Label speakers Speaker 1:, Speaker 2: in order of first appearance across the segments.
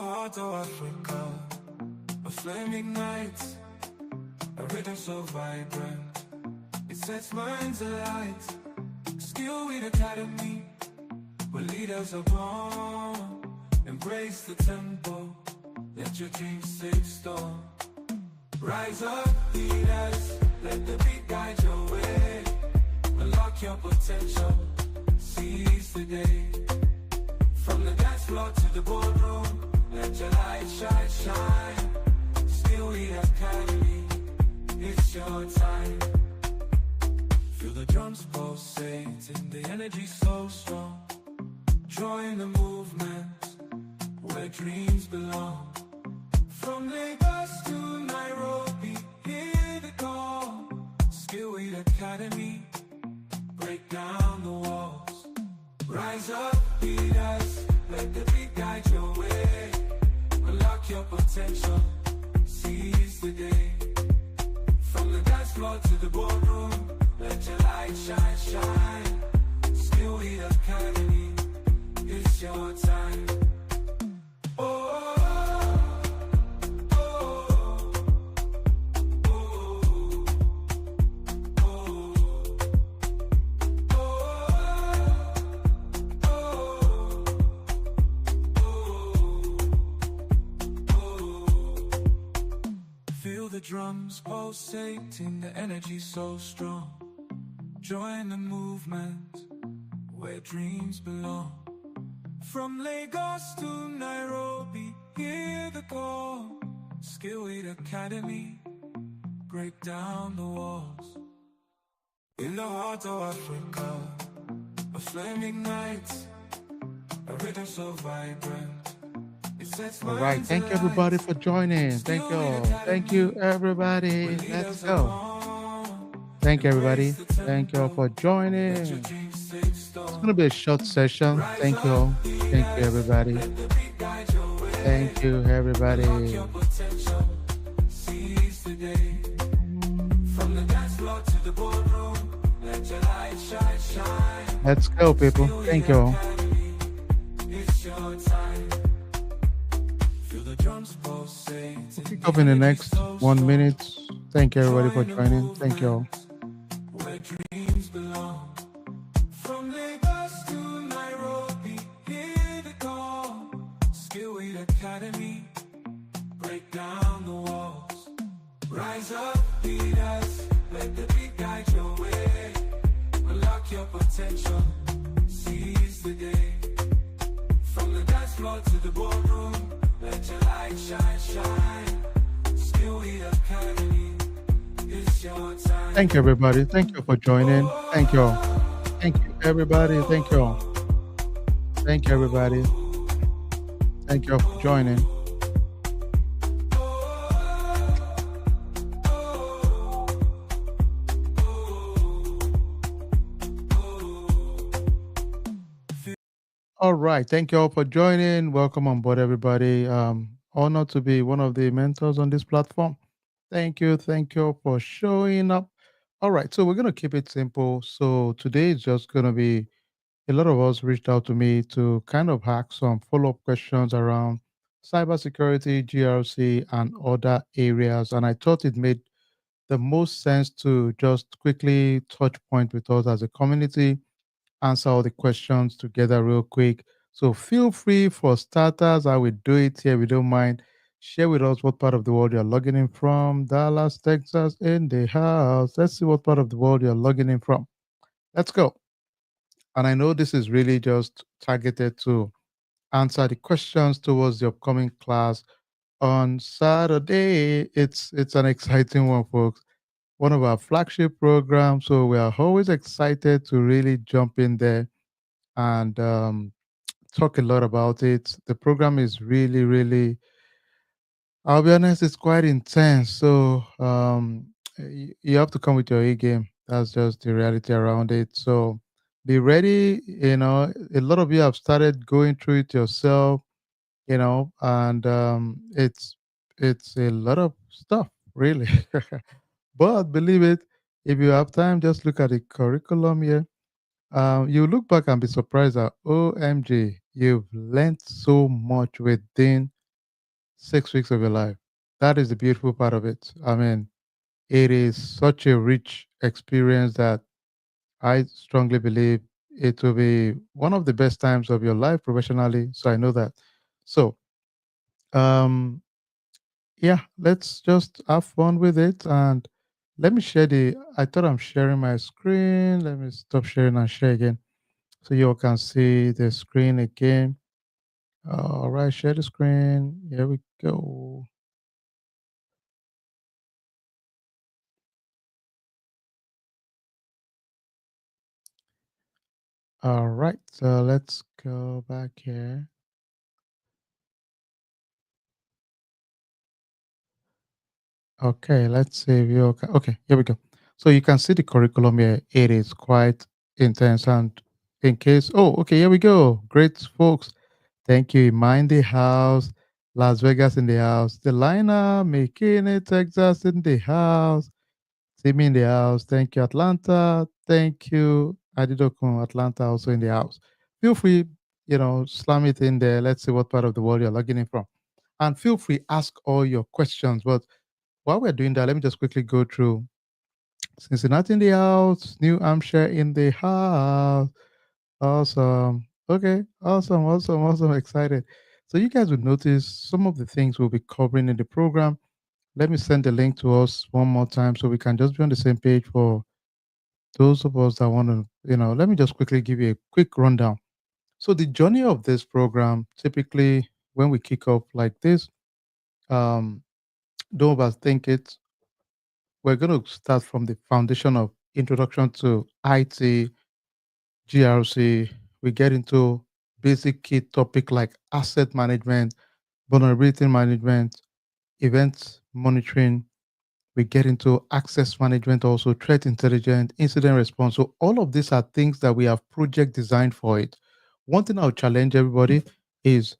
Speaker 1: Heart of Africa, a flame ignites, a rhythm so vibrant. It sets minds alight. Skill with academy, where leaders are born. Embrace the tempo, let your dreams take storm. Rise up, leaders, let the beat guide your way. Unlock your potential, seize the day. From the dance floor to the boardroom, let your light shine, shine. Still with Academy, it's your time. Feel the drums pulsating, the energy so strong. Join the movement, where dreams belong. From Lagos to Nairobi, hear the call. Skill with Academy, break down the walls. Rise up, leaders, let the beat guide your way. Unlock your potential, seize the day. From the dance floor to the boardroom, let your light shine, shine. Skill with Academy, it's your time. Oh, oh, oh, oh, feel the drums pulsating, the energy so strong. Join the movement, where dreams belong. From Lagos to Nairobi, hear the call. Skill with Academy, break down the walls. In the heart of Africa, a flame ignites, a rhythm so vibrant.
Speaker 2: All right. Thank you, everybody, for joining. Thank you all. Thank you, everybody. Let's go. Thank you, everybody. Thank you all for joining. It's going to be a short session. Thank you all. Thank you, everybody. Thank you, everybody. Let's go, people. Thank you all. We'll pick up in the next 1 minute. Thank you, everybody, for joining. Thank you all.
Speaker 1: Where dreams belong. From Lagos to Nairobi, hear the call. Skill with Academy, break down the walls. Rise up, leaders, let the beat guide your way. Unlock your potential, seize the day. From the dance floor to the boardroom, let your light shine, shine. Skill with Academy, it's your time.
Speaker 2: Thank you, everybody. Thank you for joining. Thank you all. Thank you, everybody. Thank you all. Thank you, everybody. Thank you all for joining. All right. Thank you all for joining. Welcome on board, everybody. Honored to be one of the mentors on this platform. Thank you. Thank you all for showing up. All right. So we're going to keep it simple. So today is just going to be a lot of us reached out to me to kind of hack some follow up questions around cybersecurity, GRC, and other areas. And I thought it made the most sense to just quickly touch point with us as a community, answer all the questions together real quick. So feel free for starters. I will do it here. We don't mind. Share with us what part of the world you're logging in from. Dallas, Texas, in the house. Let's see what part of the world you're logging in from. Let's go. And I know this is really just targeted to answer the questions towards the upcoming class on Saturday. It's an exciting one, folks. One of our flagship programs. So we are always excited to really jump in there and talk a lot about it. The program is really, really, I'll be honest, it's quite intense. So you have to come with your A game. That's just the reality around it. So be ready. A lot of you have started going through it yourself, and it's a lot of stuff, really. But believe it, if you have time, just look at the curriculum here. You look back and be surprised that OMG, you've learned so much within 6 weeks of your life. That is the beautiful part of it. I mean, it is such a rich experience that I strongly believe it will be one of the best times of your life professionally. So I know that. So, um, yeah, let's just have fun with it. And let me share I thought I'm sharing my screen. Let me stop sharing and share again so you all can see the screen again. All right, share the screen. Here we go. All right, so let's go back here. Okay, let's see if you okay, here we go. So you can see the curriculum here. It is quite intense. And in case, oh, okay, here we go. Great, folks. Thank you. Mind the house. Las Vegas in the house. The liner, McKinney, Texas in the house. Timmy in the house. Thank you, Atlanta. Thank you, Adidokun, Atlanta also in the house. Feel free, slam it in there. Let's see what part of the world you're logging in from. And feel free, ask all your questions. But while we're doing that, let me just quickly go through Cincinnati in the house, New Hampshire in the house. Awesome. Okay. Awesome. Awesome. Awesome. Excited. So you guys would notice some of the things we'll be covering in the program. Let me send the link to us one more time so we can just be on the same page for those of us that want to, let me just quickly give you a quick rundown. So the journey of this program, typically when we kick off like this, um, don't overthink it. We're going to start from the foundation of introduction to IT, GRC. We get into basic key topic like asset management, vulnerability management, event monitoring. We get into access management, also threat intelligence, incident response. So all of these are things that we have project designed for it. One thing I'll challenge everybody is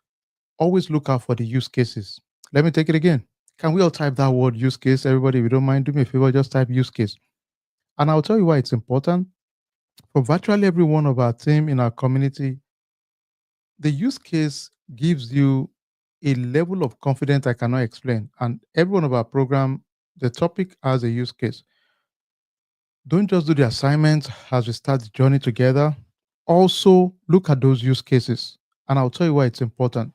Speaker 2: always look out for the use cases. Let me take it again. Can we all type that word use case? Everybody, if you don't mind, do me a favor, just type use case. And I'll tell you why it's important. For virtually every one of our team in our community, the use case gives you a level of confidence I cannot explain. And every one of our program, the topic has a use case. Don't just do the assignment as we start the journey together. Also, look at those use cases. And I'll tell you why it's important.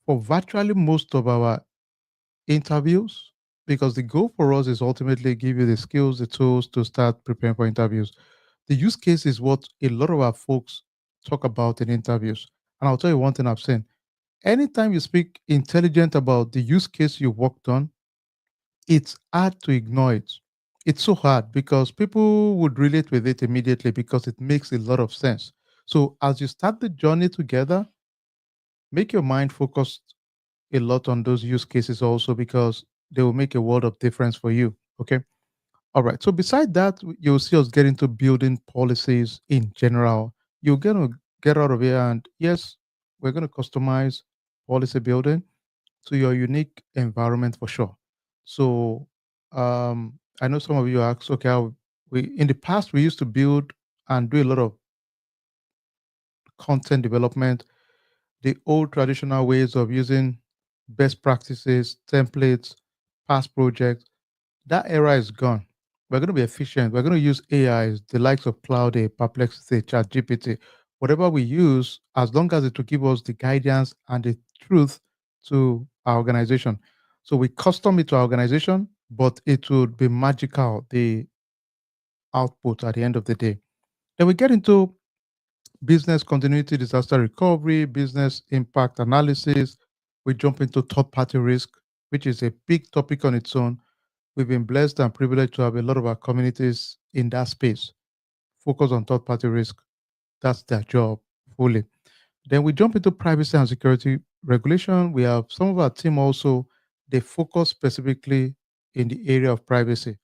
Speaker 2: For virtually most of our interviews, because the goal for us is ultimately give you the skills, the tools to start preparing for interviews. The use case is what a lot of our folks talk about in interviews. And I'll tell you one thing I've seen. Anytime you speak intelligent about the use case you worked on, it's hard to ignore it. It's so hard because people would relate with it immediately because it makes a lot of sense. So as you start the journey together, make your mind focused a lot on those use cases also because they will make a world of difference for you. Okay. All right. So beside that, you'll see us get into building policies in general. You're gonna get out of here and yes, we're gonna customize policy building to your unique environment for sure. So I know some of you ask, okay, we in the past we used to build and do a lot of content development, the old traditional ways of using best practices, templates, past projects. That era is gone. We're going to be efficient. We're going to use AIs, the likes of Cloud, Perplexity, ChatGPT, whatever we use, as long as it will give us the guidance and the truth to our organization. So we custom it to our organization, but it would be magical, the output at the end of the day. Then we get into business continuity, disaster recovery, business impact analysis. We jump into third party risk, which is a big topic on its own. We've been blessed and privileged to have a lot of our communities in that space. Focus on third party risk. That's their job fully. Then we jump into privacy and security regulation. We have some of our team also, they focus specifically in the area of privacy.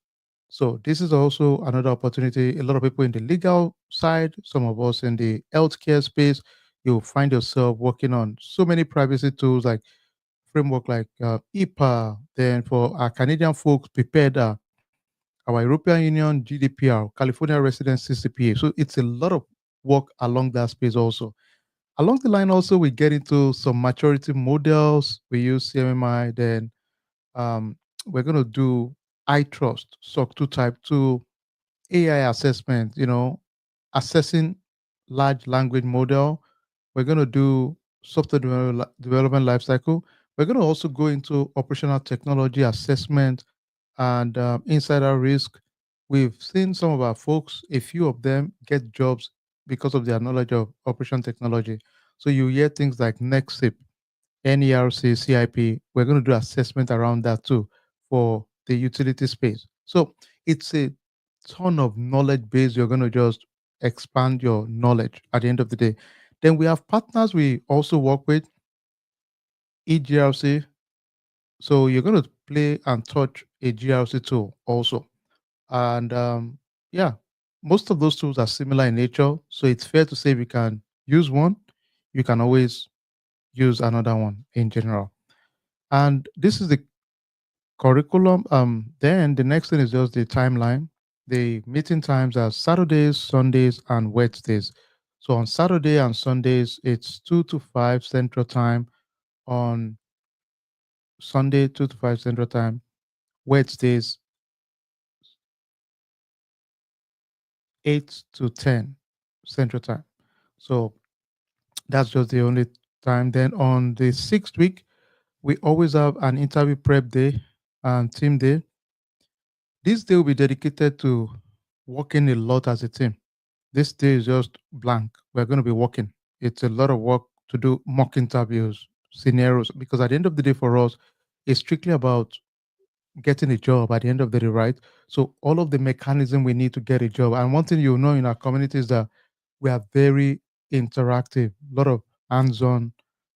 Speaker 2: So this is also another opportunity. A lot of people in the legal side, some of us in the healthcare space, you'll find yourself working on so many privacy tools like framework like EPA. Then for our Canadian folks, prepared our European Union GDPR, California resident CCPA. So it's a lot of work along that space also. Along the line, also, we get into some maturity models. We use CMMI. Then um, we're going to do I Trust, SOC 2 Type 2, AI assessment, assessing large language model. We're going to do development lifecycle. We're going to also go into operational technology assessment and insider risk. We've seen some of our folks, a few of them get jobs because of their knowledge of operation technology. So you hear things like NEXIP, NERC, CIP. We're going to do assessment around that too for the utility space. So it's a ton of knowledge base. You're going to just expand your knowledge at the end of the day. Then we have partners we also work with, eGRC. So you're going to play and touch a GRC tool also. And yeah, most of those tools are similar in nature. So it's fair to say if you can use one, you can always use another one in general. And this is the curriculum. Then the next thing is just the timeline. The meeting times are Saturdays, Sundays, and Wednesdays. So on Saturday and Sundays, it's 2 to 5 Central Time. On Sunday, 2 to 5 Central Time. Wednesdays, 8 to 10 Central Time. So that's just the only time. Then on the sixth week, we always have an interview prep day and team day. This day will be dedicated to working a lot as a team. This day is just blank. We're going to be working. It's a lot of work to do mock interviews, scenarios, because at the end of the day for us, it's strictly about getting a job at the end of the day, right? So all of the mechanism we need to get a job. And one thing you know in our community is that we are very interactive, a lot of hands-on,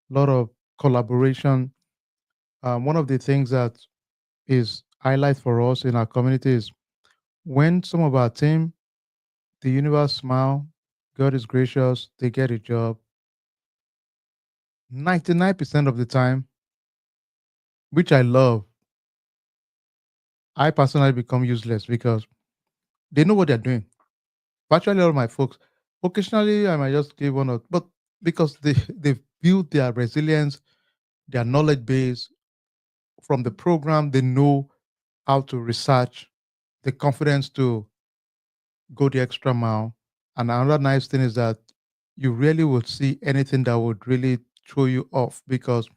Speaker 2: a lot of collaboration. One of the things that is highlight for us in our community is when some of our team, the universe smile, God is gracious, they get a job. 99% of the time, which I love, I personally become useless because they know what they're doing. Virtually all my folks, occasionally I might just give one or, but because they've built their resilience, their knowledge base from the program, they know how to research, the confidence to go the extra mile. And another nice thing is that you really would see anything that would really throw you off because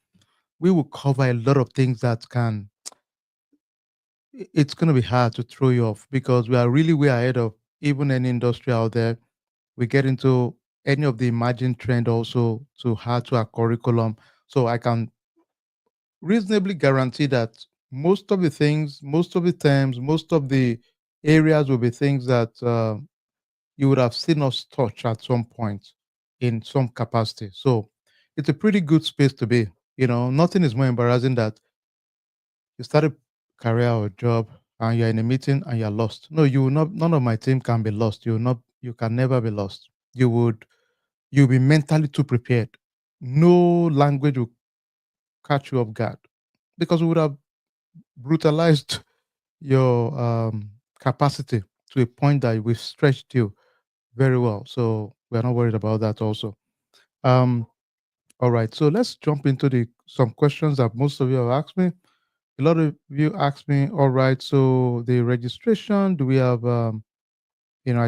Speaker 2: we will cover a lot of things that can it's going to be hard to throw you off because we are really way ahead of even any industry out there. We get into any of the emerging trend also to add to our curriculum. So I can reasonably guarantee that most of the things, most of the terms, most of the areas will be things that you would have seen us touch at some point in some capacity. So it's a pretty good space to be. Nothing is more embarrassing that you started career or job and you're in a meeting and you're lost. No, you will not. None of my team can be lost. You will not. You can never be lost. You'll be mentally too prepared. No language will catch you off guard because we would have brutalized your capacity to a point that we've stretched you very well. So we're not worried about that also. Um, all right. So let's jump into the some questions that most of you have asked me. A lot of you asked me, all right, so the registration, do we have, I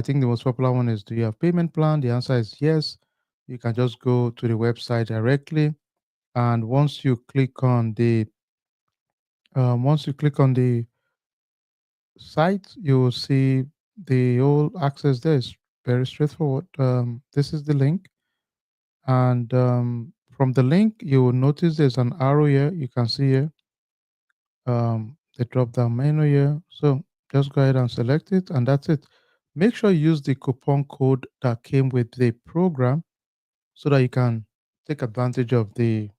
Speaker 2: think the most popular one is, do you have payment plan? The answer is yes. You can just go to the website directly. And once you click on the site, you will see the whole access there is very straightforward. This is the link. And from the link, you will notice there's an arrow here. You can see here the drop down menu here. So just go ahead and select it, and that's it. Make sure you use the coupon code that came with the program so that you can take advantage of the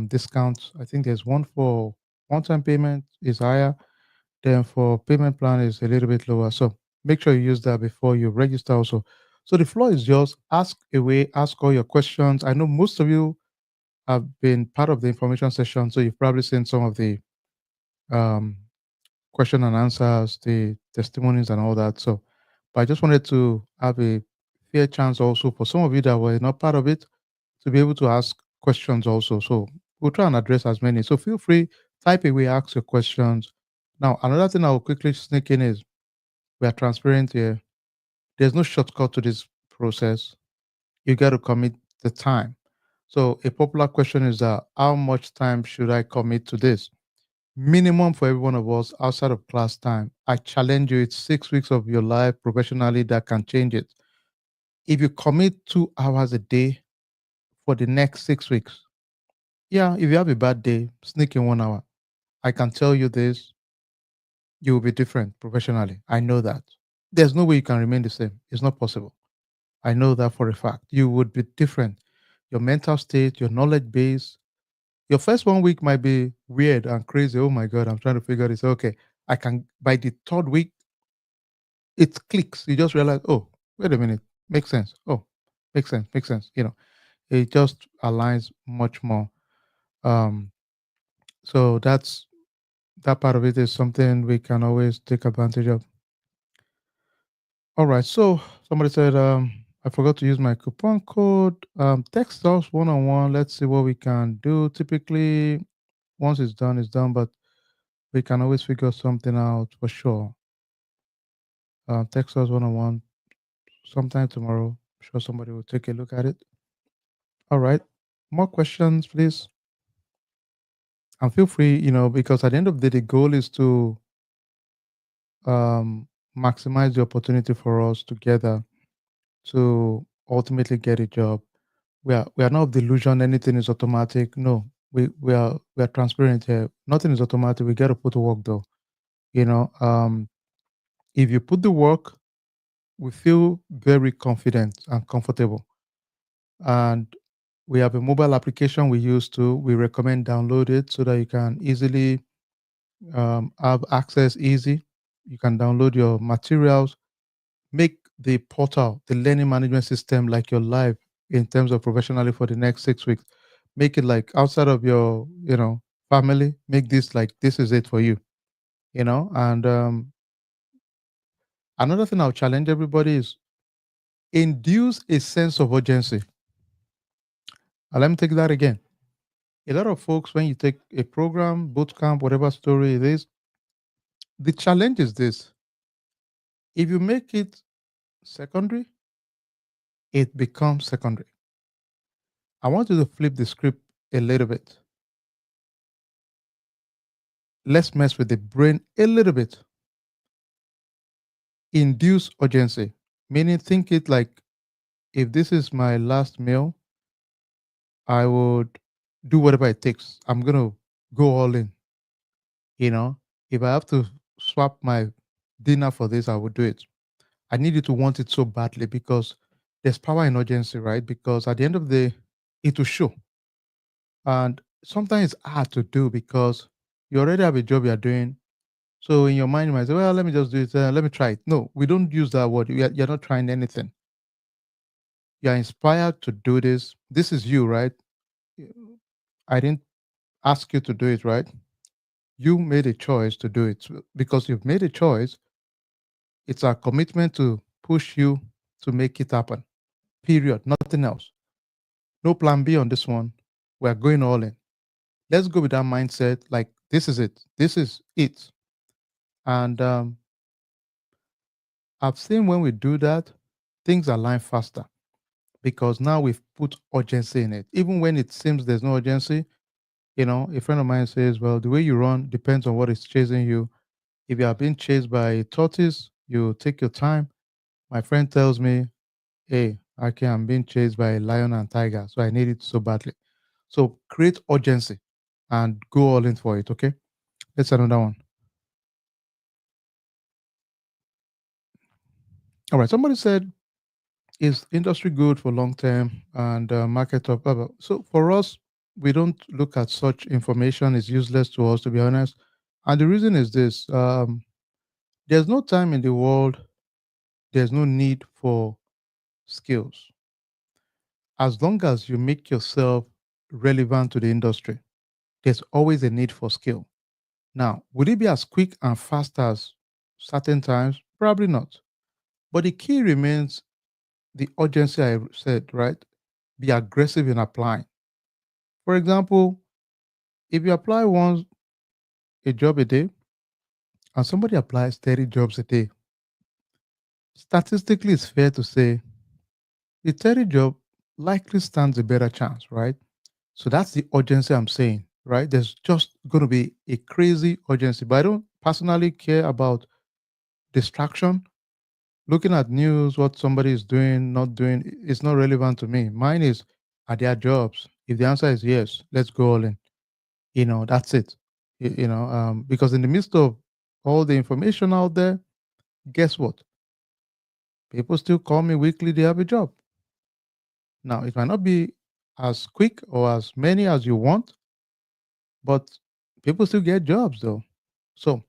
Speaker 2: discounts. I think there's one for one-time payment is higher, then for payment plan is a little bit lower. So make sure you use that before you register also. So the floor is yours. Ask away, ask all your questions. I know most of you have been part of the information session, so you've probably seen some of the um, question and answers, the testimonies and all that. So, but I just wanted to have a fair chance also for some of you that were not part of it to be able to ask questions also. So we'll try and address as many. So feel free, type away, ask your questions. Now, another thing I will quickly sneak in is we are transparent here. There's no shortcut to this process. You got to commit the time. So a popular question is how much time should I commit to this? Minimum for every one of us outside of class time. I challenge you, it's 6 weeks of your life professionally that can change it. If you commit 2 hours a day for the next 6 weeks, yeah, if you have a bad day, sneak in 1 hour. I can tell you this, you will be different professionally. I know that. There's no way you can remain the same. It's not possible. I know that for a fact. You would be different. Your mental state, your knowledge base, your first 1 week might be weird and crazy. Oh my God, I'm trying to figure this. Okay. I can, by the third week, it clicks. You just realize, oh, wait a minute. Makes sense. Oh, makes sense. Makes sense. It just aligns much more. Um, so that part of it is something we can always take advantage of. All right. So somebody said, I forgot to use my coupon code. Text us one on one. Let's see what we can do. Typically, once it's done, but we can always figure something out for sure. Text us one on one sometime tomorrow. I'm sure somebody will take a look at it. All right. More questions, please. And feel free, because at the end of the day, the goal is to um, maximize the opportunity for us together to ultimately get a job. We are not of the illusion anything is automatic. No, we are transparent here. Nothing is automatic. We got to put the work though. If you put the work, we feel very confident and comfortable. And we have a mobile application we use to. We recommend download it so that you can easily have access easy. You can download your materials, make the portal, the learning management system like your life in terms of professionally for the next 6 weeks. Make it like outside of your, family. Make this like this is it for you, And another thing I'll challenge everybody is induce a sense of urgency. And let me take that again. A lot of folks, when you take a program, boot camp, whatever story it is, the challenge is this: if you make it secondary, it becomes secondary. I want you to flip the script a little bit. Let's mess with the brain a little bit. Induce urgency, meaning think it like if this is my last meal, I would do whatever it takes. I'm going to go all in. You know, if I have to swap my dinner for this, I would do it. I need you to want it so badly because there's power in urgency, right? Because at the end of the day, it will show. And sometimes it's hard to do because you already have a job you're doing. So in your mind, you might say, well, let me just do it. Let me try it. No, we don't use that word. You're not trying anything. You're inspired to do this. This is you, right? I didn't ask you to do it, right? You made a choice to do it. So because you've made a choice, it's our commitment to push you to make it happen. Period. Nothing else. No plan B on this one. We're going all in. Let's go with that mindset. Like, this is it. This is it. And I've seen when we do that, things align faster because now we've put urgency in it. Even when it seems there's no urgency, a friend of mine says, well, the way you run depends on what is chasing you. If you are being chased by a tortoise, you take your time. My friend tells me, hey, okay, I'm being chased by a lion and tiger, so I need it so badly. So create urgency and go all in for it, okay? Let's another one. All right, somebody said, is industry good for long term and market up? Blah, blah. So for us, we don't look at such information. It's useless to us, to be honest. And the reason is this: there's no time in the world. There's no need for skills as long as you make yourself relevant to the industry. There's always a need for skill. Now, would it be as quick and fast as certain times? Probably not. But the key remains the urgency I said, right? be aggressive in applying. For example, if you apply once a job a day and somebody applies 30 jobs a day, statistically it's fair to say the 30 job likely stands a better chance, right? So that's the urgency I'm saying, right? There's just going to be a crazy urgency, but I don't personally care about distraction. Looking at news, what somebody is doing, not doing, it's not relevant to me. Mine is, are there jobs? If the answer is yes, let's go all in. That's it. Because in the midst of all the information out there, guess what? People still call me weekly, they have a job. Now, it might not be as quick or as many as you want, but people still get jobs though. So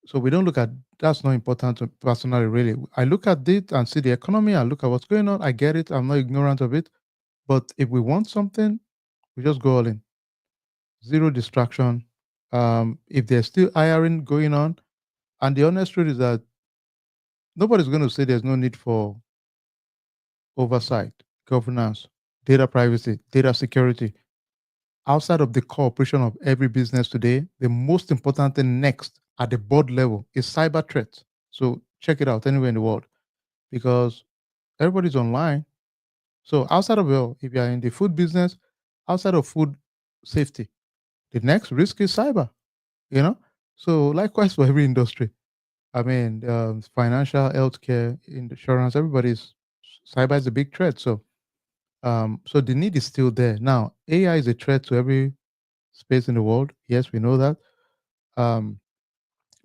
Speaker 2: so we don't look at that's not important to personally really. I look at it and see the economy, I look at what's going on, I get it, I'm not ignorant of it. But if we want something, we just go all in. Zero distraction. If there's still hiring going on, and the honest truth is that nobody's going to say there's no need for oversight, governance, data privacy, data security. Outside of the cooperation of every business today, the most important thing next at the board level is cyber threats. So check it out anywhere in the world because everybody's online. So outside of if you're in the food business, outside of food safety, the next risk is cyber. You know, so likewise for every industry. I mean, financial, healthcare, insurance, everybody's cyber is a big threat. So the need is still there. Now, AI is a threat to every space in the world. Yes, we know that. Um,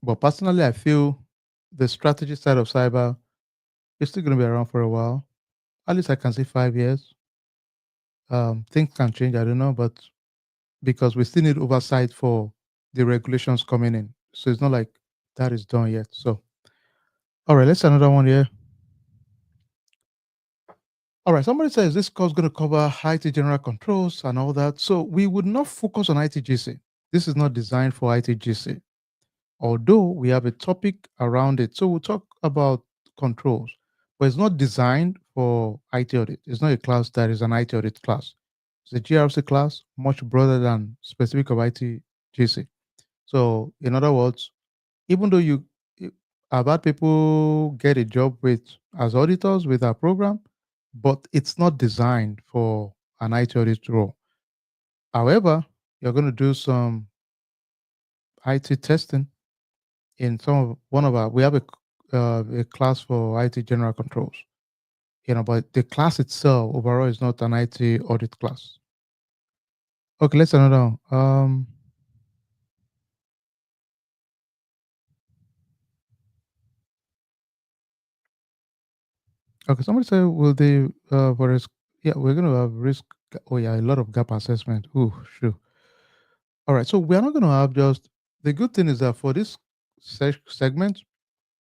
Speaker 2: but personally, I feel the strategy side of cyber is still going to be around for a while. At least I can see 5 years. Things can change. I don't know, but because we still need oversight for the regulations coming in. So it's not like that is done yet. So, all right, let's another one here. All right, somebody says this course is going to cover IT general controls and all that. So we would not focus on ITGC. This is not designed for ITGC, although we have a topic around it. So we'll talk about controls, but it's not designed for IT audit. It's not a class that is an IT audit class. It's a GRC class, much broader than specific of ITGC. So in other words, even though i- I've had people get a job with as auditors with our program, but it's not designed for an IT audit role. However, you're going to do some IT testing in one of our. We have a class for IT general controls. But the class itself overall is not an IT audit class. Okay, let's another one. Okay, somebody said, will they for risk? Yeah, we're going to have risk. Oh yeah, a lot of gap assessment. Ooh, sure. All right, so we're not going to have just the good thing is that for this segment,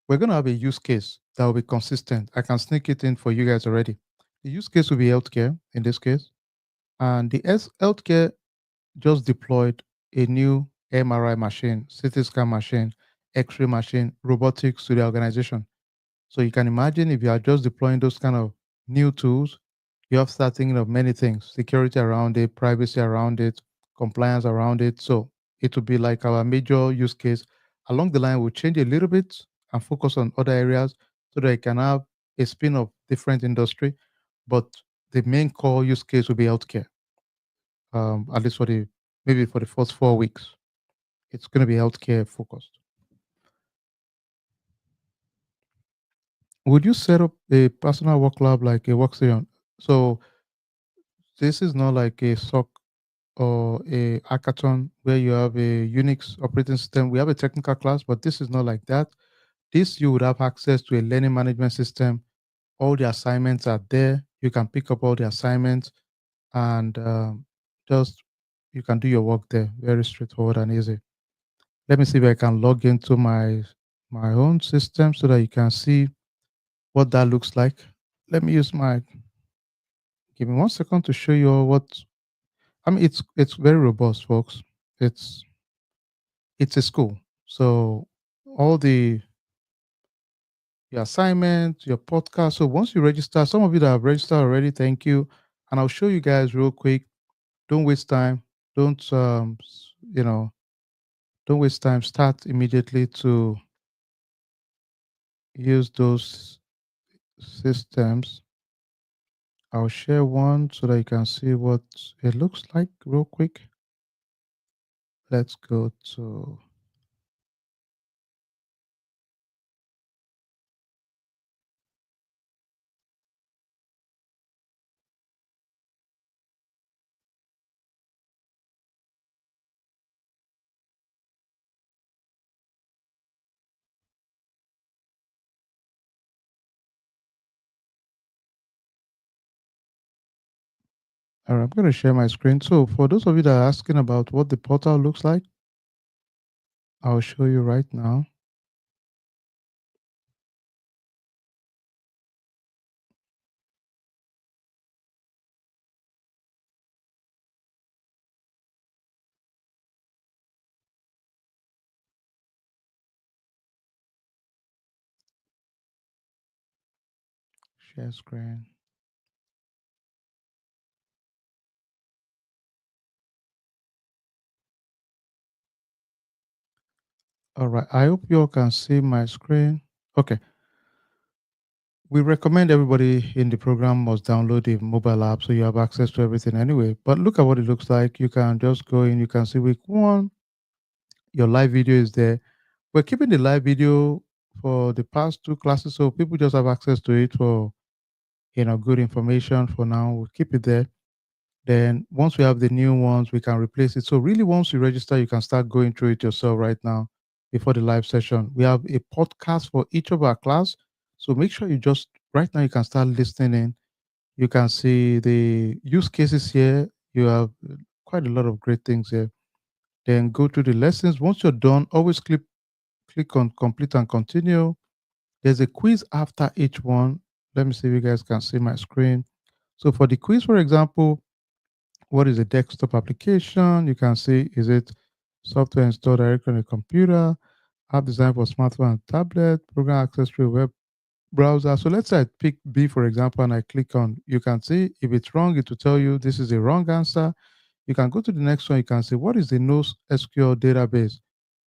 Speaker 2: we're going to have a use case that will be consistent. I can sneak it in for you guys already. The use case will be healthcare in this case, and the healthcare just deployed a new MRI machine, CT scan machine, X-ray machine, robotics to the organization. So you can imagine if you are just deploying those kind of new tools, you have to start thinking of many things: security around it, privacy around it, compliance around it. So it will be like our major use case. Along the line, we'll change a little bit and focus on other areas so that it can have a spin of different industry. But the main core use case will be healthcare. At least for the maybe for the first 4 weeks, it's going to be healthcare focused. Would you set up a personal work lab like a workstation? So this is not like a SOC or a hackathon where you have a Unix operating system. We have a technical class, but this is not like that. This you would have access to a learning management system. All the assignments are there. You can pick up all the assignments and just you can do your work there. Very straightforward and easy. Let me see if I can log into my own system so that you can see what that looks like. Let me use my give me 1 second to show you all what I mean. It's very robust, folks. It's it's a school. So all the your assignments, your podcast. So once you register, some of you that have registered already, thank you. and I'll show you guys real quick. Don't waste time. Don't don't waste time. Start immediately to use those systems. I'll share one so that you can see what it looks like real quick. Let's go to all right, I'm going to share my screen. So for those of you that are asking about what the portal looks like, I'll show you right now. Share screen. All right. I hope you all can see my screen. Okay. We recommend everybody in the program must download the mobile app so you have access to everything anyway. But look at what it looks like. You can just go in, you can see week one, your live video is there. We're keeping the live video for the past two classes, so people just have access to it for good information for now. We'll keep it there. Then once we have the new ones, we can replace it. So really, once you register, you can start going through it yourself right now before the live session. We have a podcast for each of our class. So make sure you just right now you can start listening in. You can see the use cases here. You have quite a lot of great things here. Then go through the lessons. Once you're done, always click on complete and continue. There's a quiz after each one. Let me see if you guys can see my screen. So for the quiz, for example, what is a desktop application? You can see, is it software installed directly on a computer, app designed for smartphone and tablet, program access through a web browser. So let's say I pick B, for example, and I click on, you can see if it's wrong, it will tell you this is a wrong answer. You can go to the next one. You can say, what is the NoSQL database?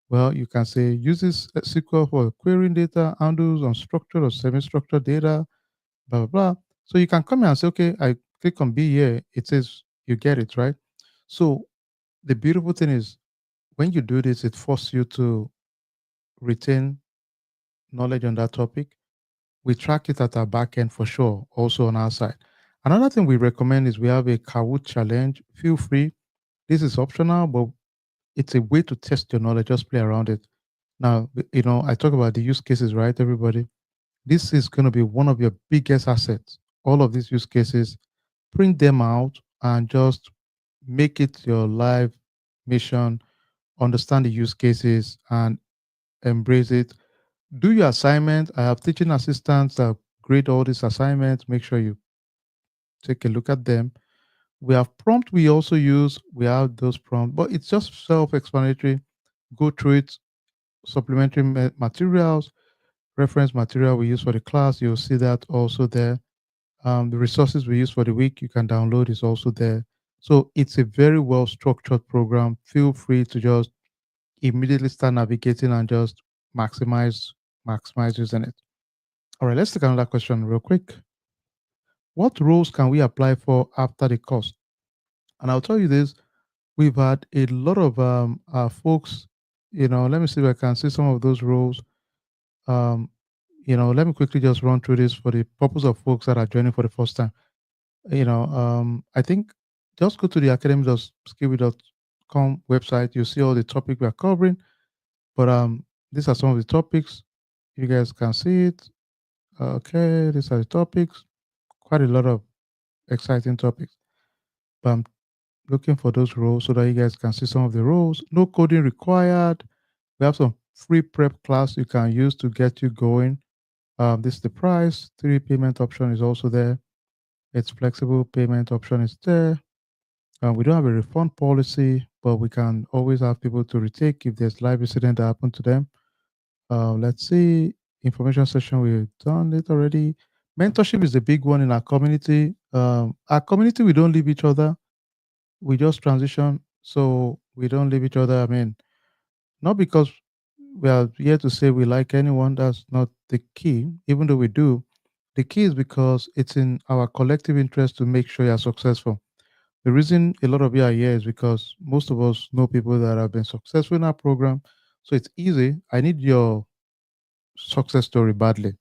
Speaker 2: Well, you can say uses SQL for querying data, handles unstructured or semi-structured data, blah, blah, blah. So you can come here and say, okay, I click on B here. It says you get it, right? So the beautiful thing is when you do this, it forces you to retain knowledge on that topic. We track it at our back end for sure, also on our side. Another thing we recommend is we have a Kahoot challenge. Feel free. This is optional, but it's a way to test your knowledge. Just play around it. Now, I talk about the use cases, right, everybody? This is going to be one of your biggest assets. All of these use cases, print them out and just make it your live mission, understand the use cases and embrace it. Do your assignment. I have teaching assistants that grade all these assignments. Make sure you take a look at them. We have prompt we also use. We have those prompts, but it's just self-explanatory. Go through it. Supplementary materials, reference material we use for the class. You'll see that also there. The resources we use for the week you can download is also there. So it's a very well structured program. Feel free to just immediately start navigating and just maximize using it. All right, let's take another question real quick. What roles can we apply for after the course? And I'll tell you this: we've had a lot of folks. Let me see if I can see some of those roles. Um, let me quickly just run through this for the purpose of folks that are joining for the first time. I think just go to the academy.skiwi.com website. You see all the topic we are covering. But these are some of the topics. You guys can see it. Okay, these are the topics. Quite a lot of exciting topics. But I'm looking for those roles so that you guys can see some of the roles. No coding required. We have some free prep class you can use to get you going. This is the price. 3 payment option is also there. It's flexible payment option is there. We don't have a refund policy, but we can always have people to retake if there's live incident that happened to them. Let's see. Information session, we've done it already. Mentorship is a big one in our community, we don't leave each other. We just transition, so we don't leave each other. I mean, not because we are here to say we like anyone. That's not the key. Even though we do, the key is because it's in our collective interest to make sure you are successful. The reason a lot of you are here is because most of us know people that have been successful in our program. So it's easy. I need your success story badly.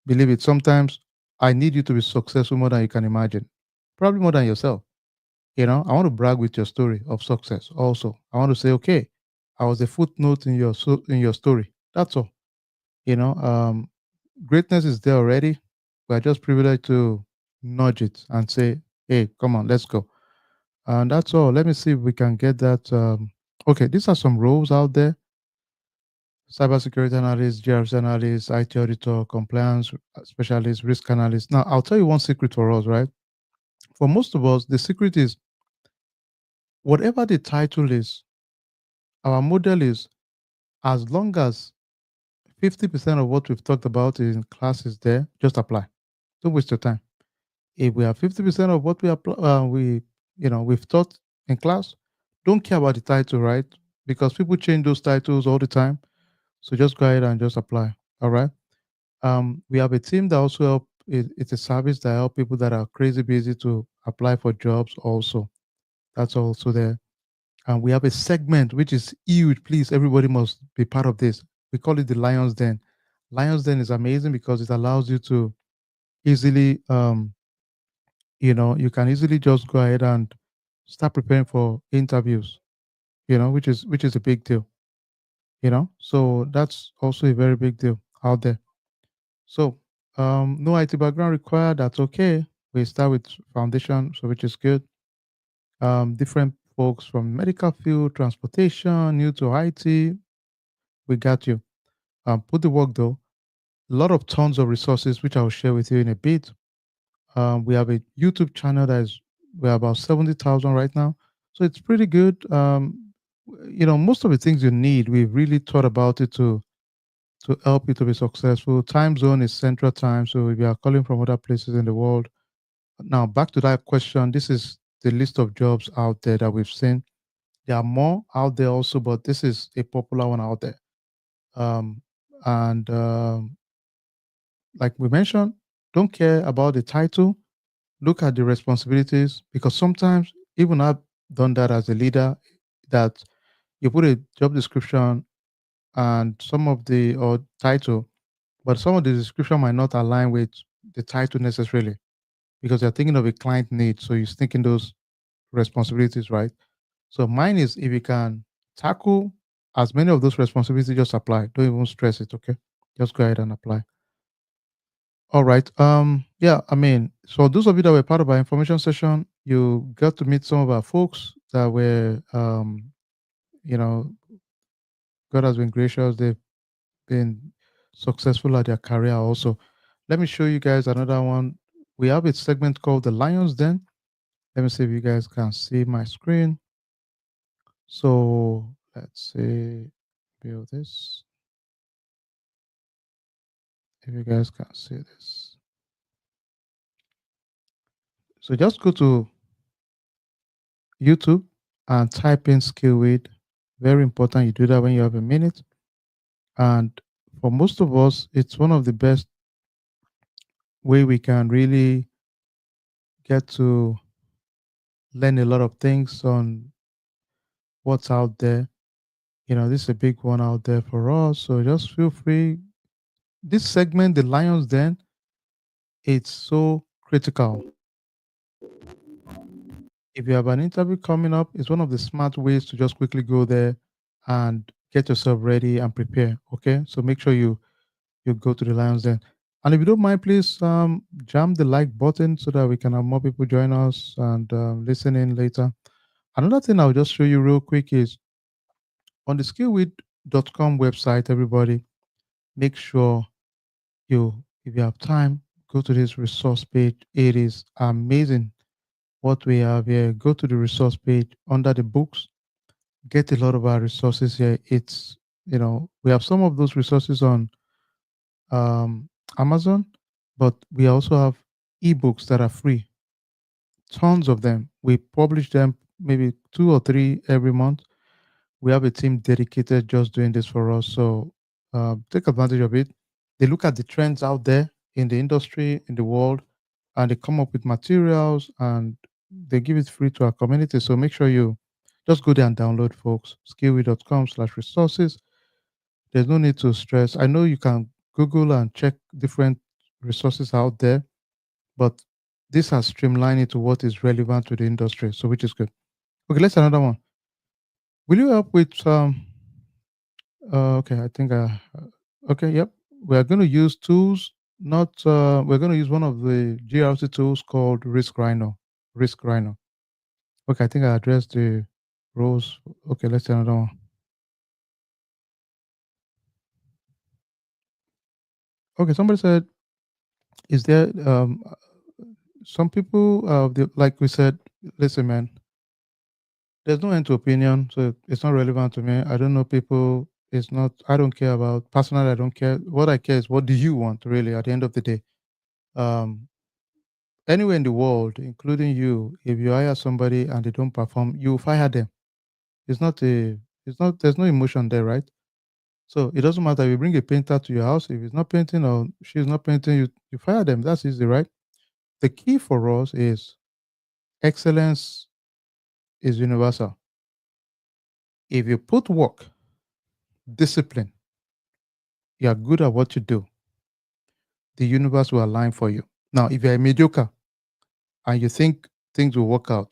Speaker 2: Believe it. Sometimes I need you to be successful more than you can imagine, probably more than yourself. I want to brag with your story of success. Also, I want to say, okay, I was a footnote in in your story. That's all. You know, um, Greatness is there already. We're just privileged to nudge it and say, hey, come on, let's go. And that's all. Let me see if we can get that. Okay, these are some roles out there: cybersecurity analyst, GRC analyst, IT auditor, compliance specialist, risk analyst. Now, I'll tell you one secret for us, right? For most of us, the secret is whatever the title is, our model is as long as 50% of what we've talked about in class is there, just apply. Don't waste your time. If we have 50% of what we've taught in class, don't care about the title, right? Because people change those titles all the time. So just go ahead and just apply. All right. We have a team that also help. It's a service that help people that are crazy busy to apply for jobs. Also, that's also there. And we have a segment which is huge. Please, everybody must be part of this. We call it the Lions Den. Lions Den is amazing because it allows you to easily, you can easily just go ahead and start preparing for interviews. Which is a big deal. So that's also a very big deal out there. So, no IT background required. That's okay. We start with foundation, so which is good. Different folks from medical field, transportation, new to IT. We got you. Put the work though. A lot of tons of resources, which I'll share with you in a bit. We have a YouTube channel that is we're about 70,000 right now, so it's pretty good. Most of the things you need, we've really thought about it to help you to be successful. Time zone is Central Time, so if you are calling from other places in the world. Now, back to that question. This is the list of jobs out there that we've seen. There are more out there also, but this is a popular one out there. Um, and Like we mentioned, don't care about the title. Look at the responsibilities because sometimes even I've done that as a leader. That you put a job description and some of the or title, but some of the description might not align with the title necessarily because you're thinking of a client need. So you're thinking those responsibilities, right? So mine is if you can tackle as many of those responsibilities, just apply. Don't even stress it, okay? Just go ahead and apply. All right. Yeah, I mean, so those of you that were part of our information session, you got to meet some of our folks that were you know, God has been gracious. They've been successful at their career also. Let me show you guys another one. We have a segment called the Lions Den. Let me see if you guys can see my screen. So let's see, build this. If you guys can see this. So just go to YouTube and type in Skillweed. Very important you do that when you have a minute. And for most of us, it's one of the best way we can really get to learn a lot of things on what's out there. This is a big one out there for us. So just feel free. This segment, the Lions Den, it's so critical. If you have an interview coming up, it's one of the smart ways to just quickly go there and get yourself ready and prepare. Okay. So make sure you go to the Lions Den. And if you don't mind, please jam the like button so that we can have more people join us and listen in later. Another thing I'll just show you real quick is on the skillwith.com website, everybody, make sure if you have time, go to this resource page. It is amazing what we have here. Go to the resource page under the books, get a lot of our resources here. We have some of those resources on Amazon. But we also have ebooks that are free, tons of them. We publish them maybe two or three every month. We have a team dedicated just doing this for us. So take advantage of it. They look at the trends out there in the industry, in the world, and they come up with materials and they give it free to our community. So make sure you just go there and download, folks. Skillway.com/resources. There's no need to stress. I know you can Google and check different resources out there, but this has streamlined it to what is relevant to the industry. So which is good. Okay, let's another one. Will you help with okay, I think okay, yep. We are going to use tools, not we're going to use one of the GRC tools called Risk Rhino. Risk Rhino. Okay, I think I addressed the roles. Okay, let's do another one. Okay, somebody said, is there some people like we said, listen, man, there's no end to opinion, so it's not relevant to me. I don't know people. It's not. I don't care about personally. I don't care. What I care is what do you want, really. At the end of the day, um, anywhere in the world, including you, if you hire somebody and they don't perform, you fire them. It's not a. It's not. There's no emotion there, right? So it doesn't matter if you bring a painter to your house. If he's not painting or she's not painting, you fire them. That's easy, right? The key for us is excellence is universal. If you put work, discipline, you are good at what you do, the universe will align for you. Now, if you're a mediocre and you think things will work out,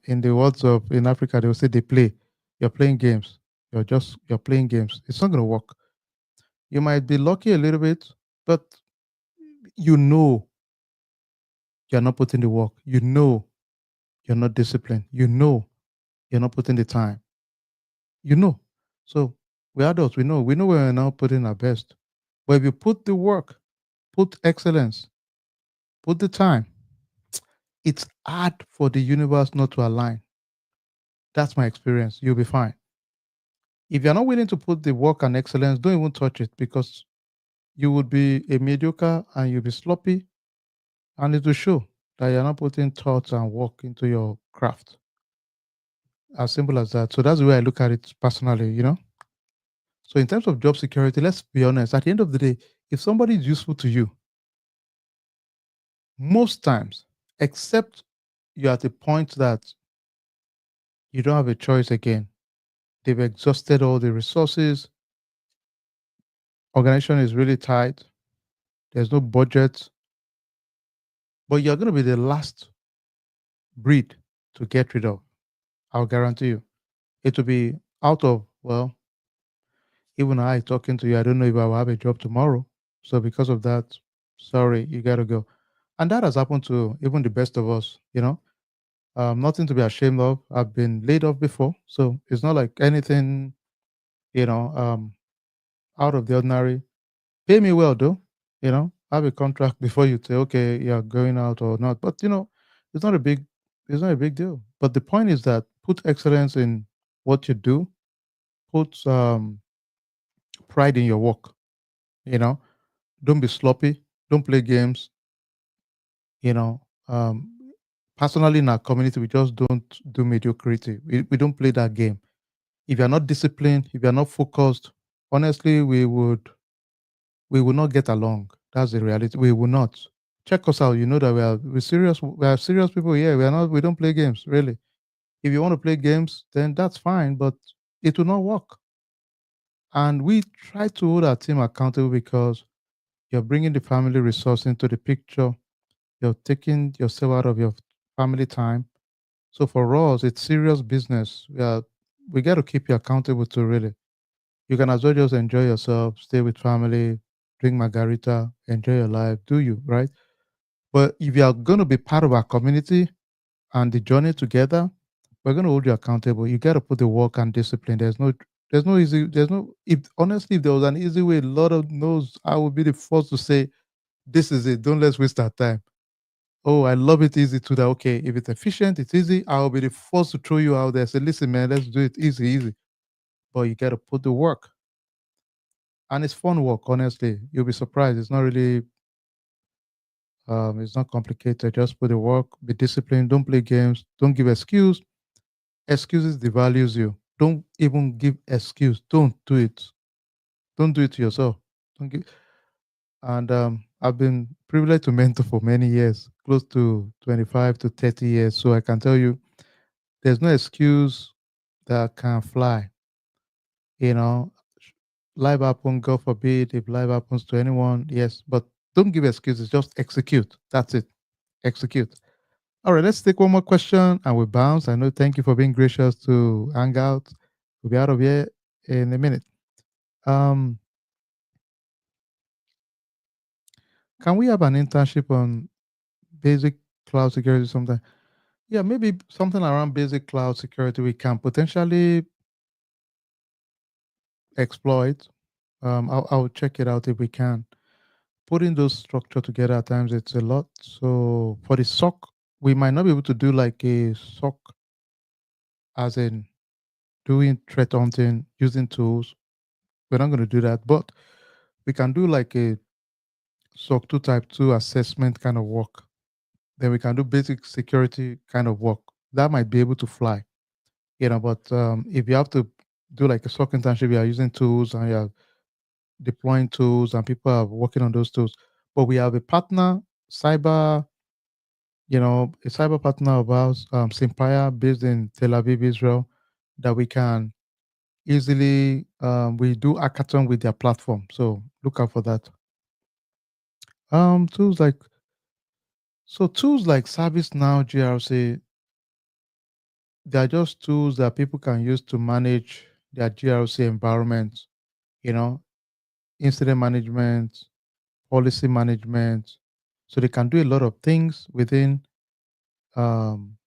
Speaker 2: in the words of in Africa, they will say they play. You're playing games. You're playing games. It's not gonna work. You might be lucky a little bit, but you know you're not putting the work. You know you're not disciplined. You know you're not putting the time. You know. So we're adults, we know. We know we're not putting our best. But if you put the work, put excellence, put the time, it's hard for the universe not to align. That's my experience. You'll be fine. If you're not willing to put the work and excellence, don't even touch it because you would be a mediocre and you'll be sloppy and it will show that you're not putting thoughts and work into your craft. As simple as that. So that's the way I look at it personally. So in terms of job security, let's be honest, at the end of the day, if somebody is useful to you, most times, except you're at a point that you don't have a choice again, they've exhausted all the resources, organization is really tight, there's no budget, but you're going to be the last breed to get rid of. I'll guarantee you. It will be out of, well, even I talking to you, I don't know if I will have a job tomorrow. So because of that, sorry, you got to go. And that has happened to even the best of us. Nothing to be ashamed of. I've been laid off before. So it's not like anything, you know, um, out of the ordinary. Pay me well, though. Have a contract before you say, okay, you're going out or not. But it's not a big, it's not a big deal. But the point is that put excellence in what you do. Put pride in your work. You know, don't be sloppy. Don't play games. You know, um, personally in our community, we just don't do mediocrity. We don't play that game. If you're not disciplined, if you're not focused, honestly, we will not get along. That's the reality. We will not. Check us out. You know that we're serious. We are serious people here. We are not. We don't play games. Really. If you want to play games, then that's fine. But it will not work. And we try to hold our team accountable because you're bringing the family resource into the picture. You're taking yourself out of your family time. So for us, it's serious business. We got to keep you accountable to really. You can as well just enjoy yourself, stay with family, drink margarita, enjoy your life, do you, right? But if you are going to be part of our community and the journey together, we're going to hold you accountable. You got to put the work and discipline. If honestly, if there was an easy way, a lot of knows, I would be the first to say, this is it. Don't let's waste our time. Oh, I love it easy to that. Okay, if it's efficient, it's easy. I'll be the first to throw you out there. Say, listen, man, let's do it easy, easy. But you got to put the work. and it's fun work. Honestly, you'll be surprised. It's not really, it's not complicated. Just put the work, be disciplined, don't play games, don't give excuse. Excuses devalues you. Don't even give excuse. Don't do it. Don't do it to yourself. Don't give. And I've been privileged to mentor for many years, close to 25 to 30 years. So I can tell you, there's no excuse that can fly. You know, life happen, God forbid, if life happens to anyone, yes, but don't give excuses. Just execute. That's it. Execute. All right, let's take one more question and we bounce. I know. Thank you for being gracious to hang out. We'll be out of here in a minute. Um, can we have an internship on basic cloud security sometime? Yeah, maybe something around basic cloud security we can potentially exploit. I'll check it out if we can. Putting those structure together at times it's a lot. So for the SOC, we might not be able to do like a SOC as in doing threat hunting using tools. We're not going to do that, but we can do like a SOC 2 type 2 assessment kind of work. Then we can do basic security kind of work. That might be able to fly, but if you have to do like a SOC internship, you are using tools and you're deploying tools and people are working on those tools. But we have a partner, cyber, a cyber partner of ours, Simpire, based in Tel Aviv, Israel, that we can easily, we do hackathon with their platform. So look out for that. Tools like tools like ServiceNow, GRC, they are just tools that people can use to manage their GRC environment, you know, incident management, policy management. So they can do a lot of things within um,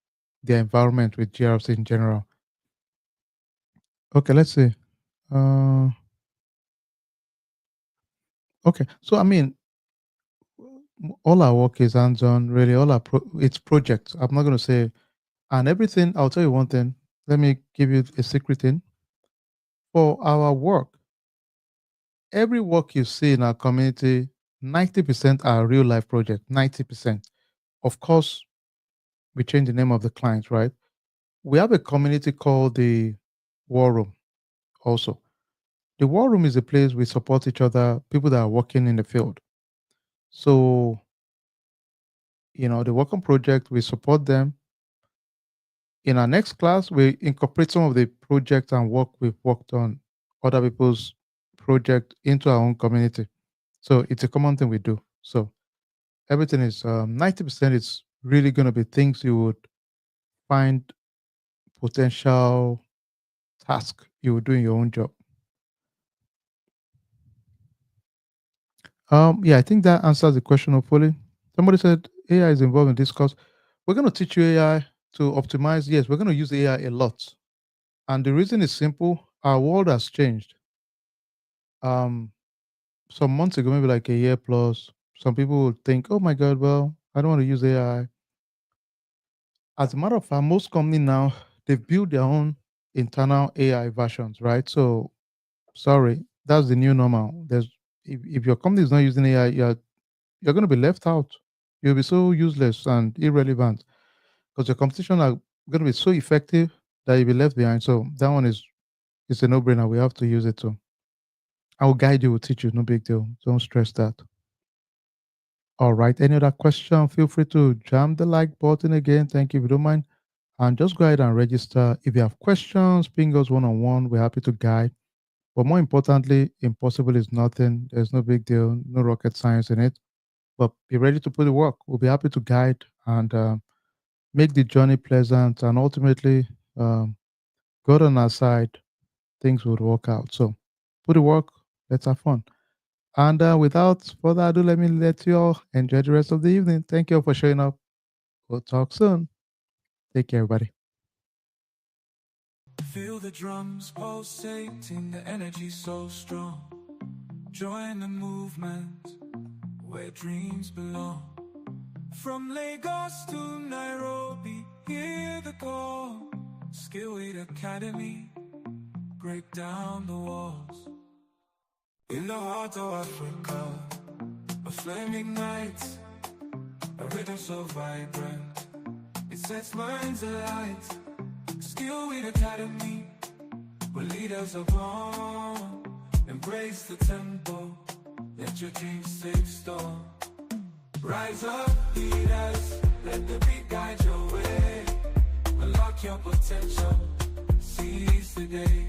Speaker 2: their environment with GRC in general. Okay, let's see. Uh, okay, so I mean, all our work is hands-on. Really, all it's projects. I'm not going to say and everything. I'll tell you one thing. Let me give you a secret thing. For our work, every work you see in our community, 90% are real life projects. 90%. Of course, we change the name of the client, right? We have a community called the War Room. Also, the War Room is a place we support each other. People that are working in the field. So the work on project, we support them. In our next class, we incorporate some of the projects and work we've worked on other people's project into our own community. So it's a common thing we do. So everything is 90% is really going to be things you would find potential task you would do in your own job. Yeah, I think that answers the question hopefully. Somebody said AI is involved in this course. We're going to teach you AI to optimize. Yes, we're going to use AI a lot. And the reason is simple. Our world has changed. Um, some months ago, maybe like a year plus, some people would think, oh my God, well, I don't want to use AI. As a matter of fact, most companies now, they've built their own internal AI versions, right? So, sorry, that's the new normal. If your company is not using AI, you're going to be left out. You'll be so useless and irrelevant because your competition are going to be so effective that you'll be left behind. So that one is it's a no-brainer. We have to use it too. I will guide you, will teach you. No big deal. Don't stress that. All right. Any other question? Feel free to jam the like button again. Thank you if you don't mind. And just go ahead and register. If you have questions, ping us one on one. We're happy to guide. But more importantly, impossible is nothing. There's no big deal, no rocket science in it. But be ready to put the work. We'll be happy to guide and make the journey pleasant. And ultimately, um, God on our side, things would work out. So put the work. Let's have fun. And without further ado, let me let you all enjoy the rest of the evening. Thank you all for showing up. We'll talk soon. Take care, everybody.
Speaker 1: Feel the drums pulsating, the energy so strong. Join the movement where dreams belong. From Lagos to Nairobi, hear the call. Skillway Academy, break down the walls. In the heart of Africa, a flame ignites, a rhythm so vibrant, it sets minds alight. Skillweed Academy, where leaders are born. Embrace the tempo, let your dreams take storm. Rise up, leaders, let the beat guide your way. Unlock your potential, seize the day.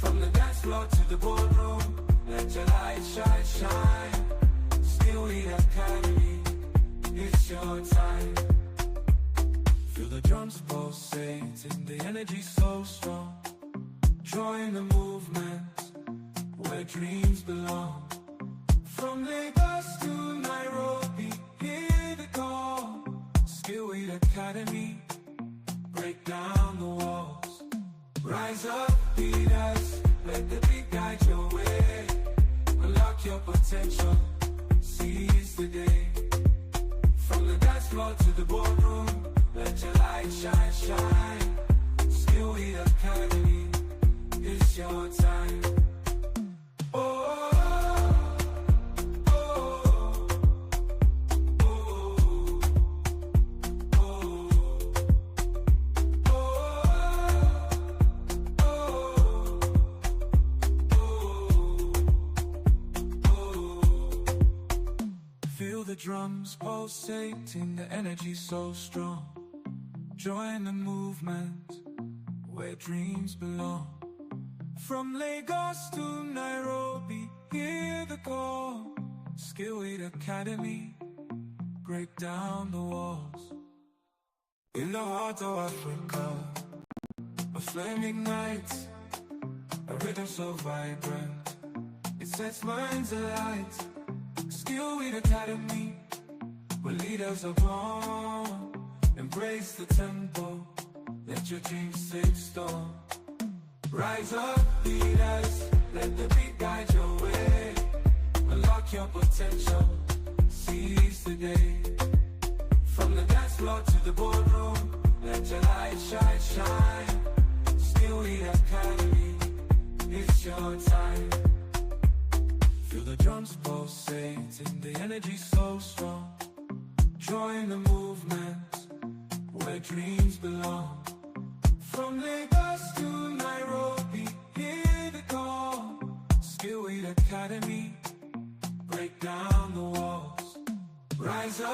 Speaker 1: From the dance floor to the boardroom, let your light shine, shine. Skillweed Academy, it's your time. Feel the drums pulsating, the energy so strong. Join the movement, where dreams belong. From Lagos to Nairobi, hear the call. Skillweed Academy, break down the walls. Rise up, leaders, let the beat guide your way. Unlock your potential, seize the day. From the dance floor to the boardroom, let your light shine, shine. Skillweed Academy, it's your time. Oh, oh, oh, oh, oh, Feel the drums pulsating, the energy so strong. Join the movement, where dreams belong. From Lagos to Nairobi, hear the call. Skillweed Academy, break down the walls. In the heart of Africa, a flame ignites, a rhythm so vibrant, it sets minds alight. Skillweed Academy, where leaders are born. Embrace the tempo, let your dreams take storm. Rise up, leaders, let the beat guide your way. Unlock your potential, seize the day. From the dance floor to the boardroom, let your light shine, shine. Skillweed Academy, it's your time. Feel the drums pulsating, the energy so strong. Join the movement, where dreams belong. From Lagos to Nairobi, hear the call. Skillweed Academy, break down the walls. Rise up.